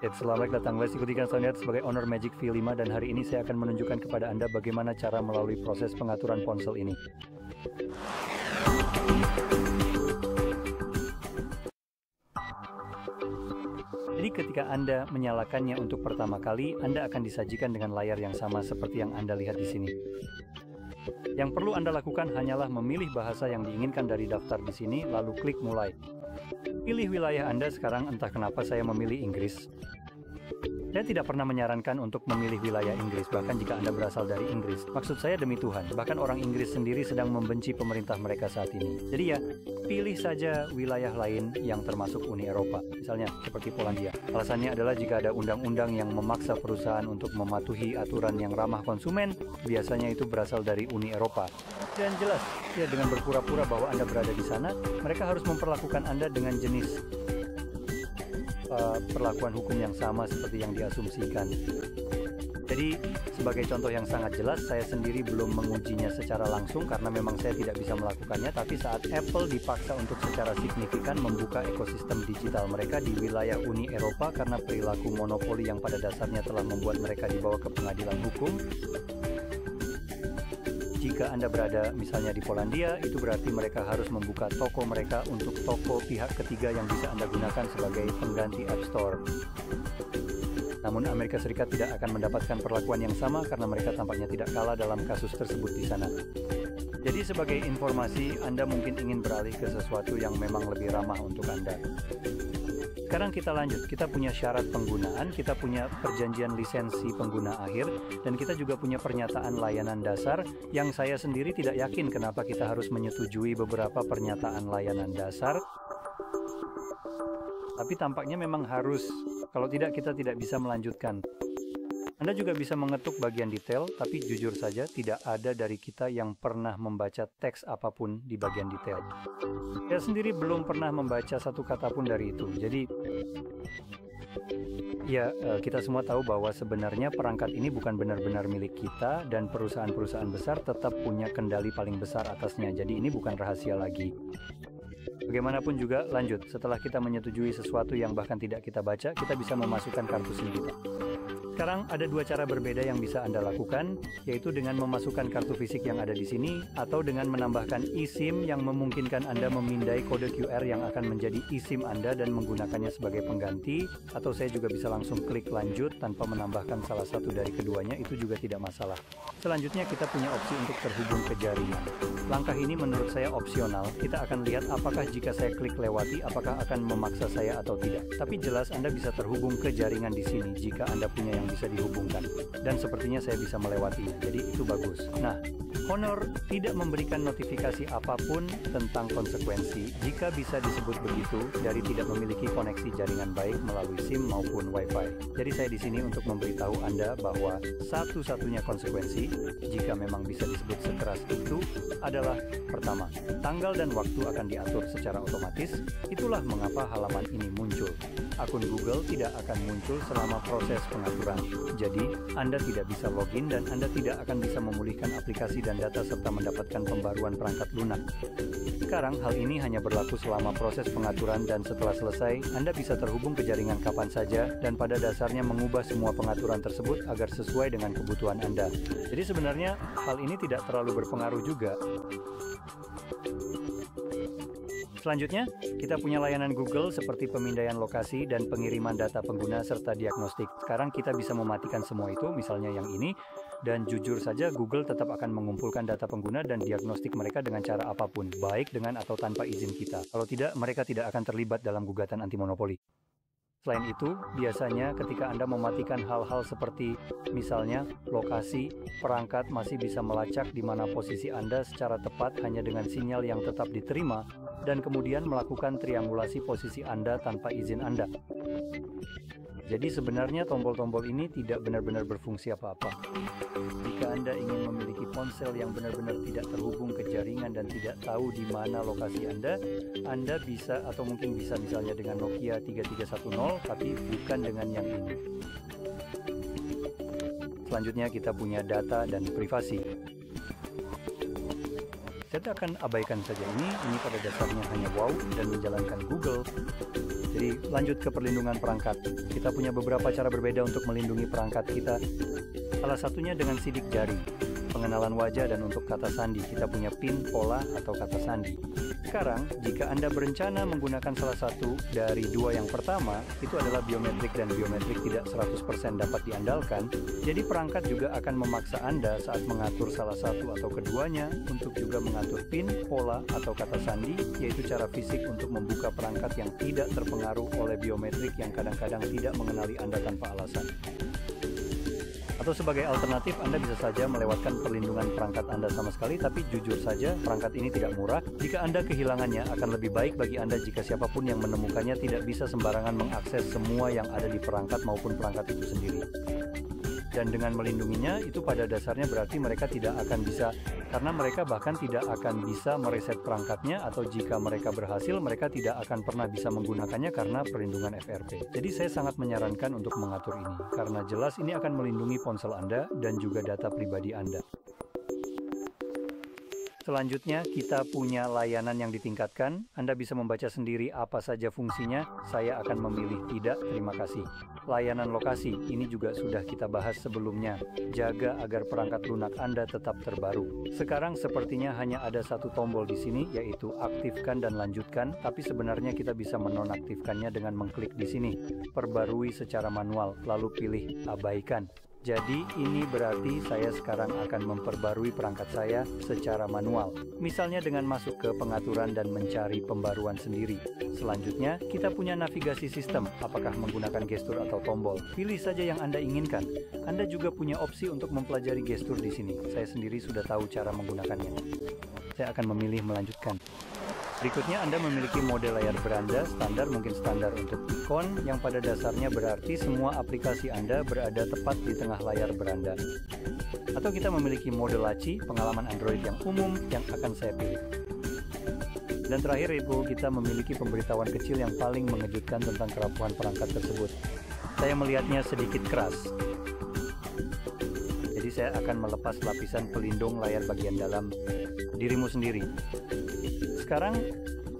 Selamat datang, let's ikuti saya sebagai owner Magic V5 dan hari ini saya akan menunjukkan kepada Anda bagaimana cara melalui proses pengaturan ponsel ini. Jadi ketika Anda menyalakannya untuk pertama kali, Anda akan disajikan dengan layar yang sama seperti yang Anda lihat di sini. Yang perlu Anda lakukan hanyalah memilih bahasa yang diinginkan dari daftar di sini, lalu klik mulai. Pilih wilayah Anda sekarang, entah kenapa saya memilih Inggris. Saya tidak pernah menyarankan untuk memilih wilayah Inggris, bahkan jika Anda berasal dari Inggris. Maksud saya demi Tuhan, bahkan orang Inggris sendiri sedang membenci pemerintah mereka saat ini. Jadi ya, pilih saja wilayah lain yang termasuk Uni Eropa, misalnya seperti Polandia. Alasannya adalah jika ada undang-undang yang memaksa perusahaan untuk mematuhi aturan yang ramah konsumen, biasanya itu berasal dari Uni Eropa. Dan jelas, ya dengan berpura-pura bahwa Anda berada di sana, mereka harus memperlakukan Anda dengan jenis perlakuan hukum yang sama seperti yang diasumsikan. Jadi, sebagai contoh yang sangat jelas, saya sendiri belum mengujinya secara langsung karena memang saya tidak bisa melakukannya, tapi saat Apple dipaksa untuk secara signifikan membuka ekosistem digital mereka di wilayah Uni Eropa karena perilaku monopoli yang pada dasarnya telah membuat mereka dibawa ke pengadilan hukum. Jika Anda berada misalnya di Polandia, itu berarti mereka harus membuka toko mereka untuk toko pihak ketiga yang bisa Anda gunakan sebagai pengganti App Store. Namun Amerika Serikat tidak akan mendapatkan perlakuan yang sama karena mereka tampaknya tidak kalah dalam kasus tersebut di sana. Jadi sebagai informasi, Anda mungkin ingin beralih ke sesuatu yang memang lebih ramah untuk Anda. Sekarang kita lanjut, kita punya syarat penggunaan, kita punya perjanjian lisensi pengguna akhir, dan kita juga punya pernyataan layanan dasar yang saya sendiri tidak yakin kenapa kita harus menyetujui beberapa pernyataan layanan dasar. Tapi tampaknya memang harus, kalau tidak kita tidak bisa melanjutkan. Anda juga bisa mengetuk bagian detail, tapi jujur saja tidak ada dari kita yang pernah membaca teks apapun di bagian detail. Saya sendiri belum pernah membaca satu kata pun dari itu. Jadi, ya kita semua tahu bahwa sebenarnya perangkat ini bukan benar-benar milik kita dan perusahaan-perusahaan besar tetap punya kendali paling besar atasnya. Jadi ini bukan rahasia lagi. Bagaimanapun juga, lanjut. Setelah kita menyetujui sesuatu yang bahkan tidak kita baca, kita bisa memasukkan kartu SIM kita. Sekarang ada dua cara berbeda yang bisa Anda lakukan, yaitu dengan memasukkan kartu fisik yang ada di sini, atau dengan menambahkan eSIM yang memungkinkan Anda memindai kode QR yang akan menjadi eSIM Anda dan menggunakannya sebagai pengganti, atau saya juga bisa langsung klik lanjut tanpa menambahkan salah satu dari keduanya, itu juga tidak masalah. Selanjutnya kita punya opsi untuk terhubung ke jaringan. Langkah ini menurut saya opsional, kita akan lihat apakah jika saya klik lewati, apakah akan memaksa saya atau tidak. Tapi jelas Anda bisa terhubung ke jaringan di sini jika Anda punya yang bisa dihubungkan, dan sepertinya saya bisa melewatinya, jadi itu bagus. Nah, Honor tidak memberikan notifikasi apapun tentang konsekuensi jika bisa disebut begitu dari tidak memiliki koneksi jaringan baik melalui SIM maupun Wi-Fi. Jadi saya di sini untuk memberitahu Anda bahwa satu-satunya konsekuensi jika memang bisa disebut sekeras itu adalah pertama, tanggal dan waktu akan diatur secara otomatis. Itulah mengapa halaman ini muncul. Akun Google tidak akan muncul selama proses pengaturan. Jadi, Anda tidak bisa login dan Anda tidak akan bisa memulihkan aplikasi dan data serta mendapatkan pembaruan perangkat lunak. Sekarang, hal ini hanya berlaku selama proses pengaturan dan setelah selesai, Anda bisa terhubung ke jaringan kapan saja dan pada dasarnya mengubah semua pengaturan tersebut agar sesuai dengan kebutuhan Anda. Jadi sebenarnya, hal ini tidak terlalu berpengaruh juga. Selanjutnya, kita punya layanan Google seperti pemindaian lokasi dan pengiriman data pengguna serta diagnostik. Sekarang kita bisa mematikan semua itu, misalnya yang ini, dan jujur saja Google tetap akan mengumpulkan data pengguna dan diagnostik mereka dengan cara apapun, baik dengan atau tanpa izin kita. Kalau tidak, mereka tidak akan terlibat dalam gugatan anti monopoli. Selain itu, biasanya ketika Anda mematikan hal-hal seperti misalnya lokasi, perangkat masih bisa melacak di mana posisi Anda secara tepat hanya dengan sinyal yang tetap diterima dan kemudian melakukan triangulasi posisi Anda tanpa izin Anda. Jadi sebenarnya tombol-tombol ini tidak benar-benar berfungsi apa-apa. Jika Anda ingin memiliki ponsel yang benar-benar tidak terhubung ke jaringan dan tidak tahu di mana lokasi Anda bisa atau mungkin bisa misalnya dengan Nokia 3310, tapi bukan dengan yang ini. Selanjutnya kita punya data dan privasi. Saya akan abaikan saja ini pada dasarnya hanya wow dan menjalankan Google. Jadi lanjut ke perlindungan perangkat. Kita punya beberapa cara berbeda untuk melindungi perangkat kita. Salah satunya dengan sidik jari, pengenalan wajah, dan untuk kata sandi kita punya PIN, pola, atau kata sandi. Sekarang, jika Anda berencana menggunakan salah satu dari dua yang pertama, itu adalah biometrik dan biometrik tidak 100% dapat diandalkan, jadi perangkat juga akan memaksa Anda saat mengatur salah satu atau keduanya untuk juga mengatur PIN, pola, atau kata sandi, yaitu cara fisik untuk membuka perangkat yang tidak terpengaruh oleh biometrik yang kadang-kadang tidak mengenali Anda tanpa alasan. Atau sebagai alternatif, Anda bisa saja melewatkan perlindungan perangkat Anda sama sekali, tapi jujur saja, perangkat ini tidak murah. Jika Anda kehilangannya, akan lebih baik bagi Anda jika siapapun yang menemukannya tidak bisa sembarangan mengakses semua yang ada di perangkat maupun perangkat itu sendiri. Dan dengan melindunginya, itu pada dasarnya berarti mereka tidak akan bisa, karena mereka bahkan tidak akan bisa mereset perangkatnya, atau jika mereka berhasil, mereka tidak akan pernah bisa menggunakannya karena perlindungan FRP. Jadi saya sangat menyarankan untuk mengatur ini, karena jelas ini akan melindungi ponsel Anda dan juga data pribadi Anda. Selanjutnya, kita punya layanan yang ditingkatkan. Anda bisa membaca sendiri apa saja fungsinya. Saya akan memilih tidak, terima kasih. Layanan lokasi, ini juga sudah kita bahas sebelumnya. Jaga agar perangkat lunak Anda tetap terbaru. Sekarang sepertinya hanya ada satu tombol di sini, yaitu aktifkan dan lanjutkan, tapi sebenarnya kita bisa menonaktifkannya dengan mengklik di sini. Perbarui secara manual, lalu pilih abaikan. Jadi ini berarti saya sekarang akan memperbarui perangkat saya secara manual. Misalnya dengan masuk ke pengaturan dan mencari pembaruan sendiri. Selanjutnya, kita punya navigasi sistem, apakah menggunakan gestur atau tombol. Pilih saja yang Anda inginkan. Anda juga punya opsi untuk mempelajari gestur di sini. Saya sendiri sudah tahu cara menggunakannya. Saya akan memilih melanjutkan. Berikutnya, Anda memiliki mode layar beranda standar, mungkin standar untuk ikon, yang pada dasarnya berarti semua aplikasi Anda berada tepat di tengah layar beranda. Atau kita memiliki mode laci, pengalaman Android yang umum, yang akan saya pilih. Dan terakhir, kita memiliki pemberitahuan kecil yang paling mengejutkan tentang kerapuhan perangkat tersebut. Saya melihatnya sedikit keras. Jadi saya akan melepas lapisan pelindung layar bagian dalam dirimu sendiri. Sekarang,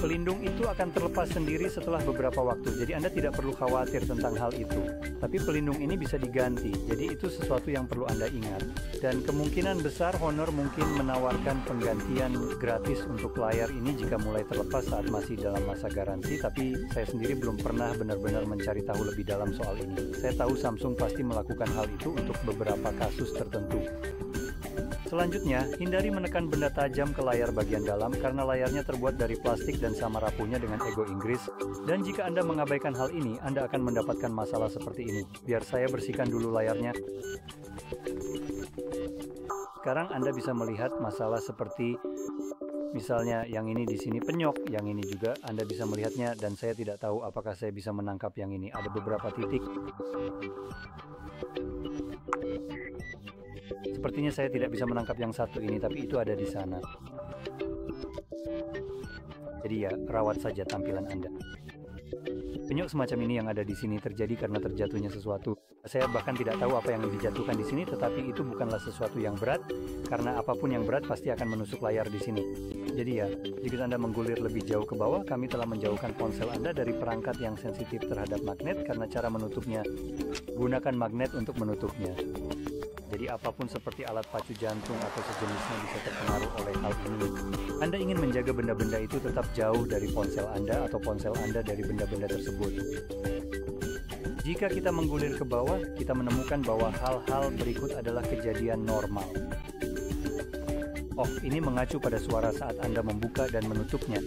pelindung itu akan terlepas sendiri setelah beberapa waktu, jadi Anda tidak perlu khawatir tentang hal itu. Tapi pelindung ini bisa diganti, jadi itu sesuatu yang perlu Anda ingat. Dan kemungkinan besar Honor mungkin menawarkan penggantian gratis untuk layar ini jika mulai terlepas saat masih dalam masa garansi, tapi saya sendiri belum pernah benar-benar mencari tahu lebih dalam soal ini. Saya tahu Samsung pasti melakukan hal itu untuk beberapa kasus tertentu. Selanjutnya, hindari menekan benda tajam ke layar bagian dalam karena layarnya terbuat dari plastik dan sama rapuhnya dengan ego Inggris. Dan jika Anda mengabaikan hal ini, Anda akan mendapatkan masalah seperti ini. Biar saya bersihkan dulu layarnya. Sekarang Anda bisa melihat masalah seperti misalnya yang ini di sini penyok, yang ini juga Anda bisa melihatnya, dan saya tidak tahu apakah saya bisa menangkap yang ini. Ada beberapa titik. Sepertinya saya tidak bisa menangkap yang satu ini, tapi itu ada di sana. Jadi ya, rawat saja tampilan Anda. Penyok semacam ini yang ada di sini terjadi karena terjatuhnya sesuatu. Saya bahkan tidak tahu apa yang dijatuhkan di sini, tetapi itu bukanlah sesuatu yang berat, karena apapun yang berat pasti akan menusuk layar di sini. Jadi ya, jika Anda menggulir lebih jauh ke bawah, kami telah menjauhkan ponsel Anda dari perangkat yang sensitif terhadap magnet, karena cara menutupnya, gunakan magnet untuk menutupnya. Jadi apapun seperti alat pacu jantung atau sejenisnya bisa terpengaruh oleh hal ini. Anda ingin menjaga benda-benda itu tetap jauh dari ponsel Anda atau ponsel Anda dari benda-benda tersebut. Jika kita menggulir ke bawah, kita menemukan bahwa hal-hal berikut adalah kejadian normal. Oh, ini mengacu pada suara saat Anda membuka dan menutupnya.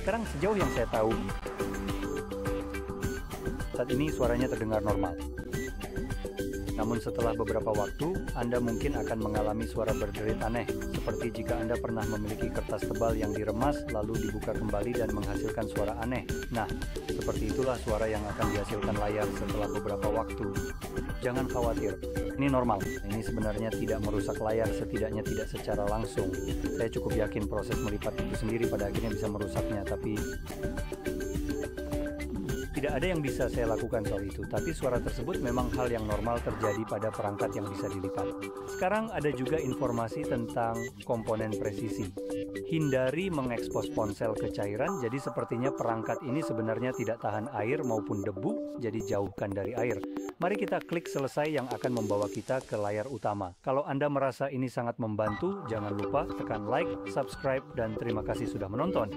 Sekarang sejauh yang saya tahu, saat ini suaranya terdengar normal. Namun setelah beberapa waktu, Anda mungkin akan mengalami suara berderit aneh, seperti jika Anda pernah memiliki kertas tebal yang diremas lalu dibuka kembali dan menghasilkan suara aneh. Nah, seperti itulah suara yang akan dihasilkan layar setelah beberapa waktu. Jangan khawatir, ini normal. Ini sebenarnya tidak merusak layar, setidaknya tidak secara langsung. Saya cukup yakin proses melipat itu sendiri pada akhirnya bisa merusaknya, tapi Tidak ada yang bisa saya lakukan soal itu, tapi suara tersebut memang hal yang normal terjadi pada perangkat yang bisa dilipat. Sekarang ada juga informasi tentang komponen presisi. Hindari mengekspos ponsel ke cairan, jadi sepertinya perangkat ini sebenarnya tidak tahan air maupun debu, jadi jauhkan dari air. Mari kita klik selesai yang akan membawa kita ke layar utama. Kalau Anda merasa ini sangat membantu, jangan lupa tekan like, subscribe, dan terima kasih sudah menonton.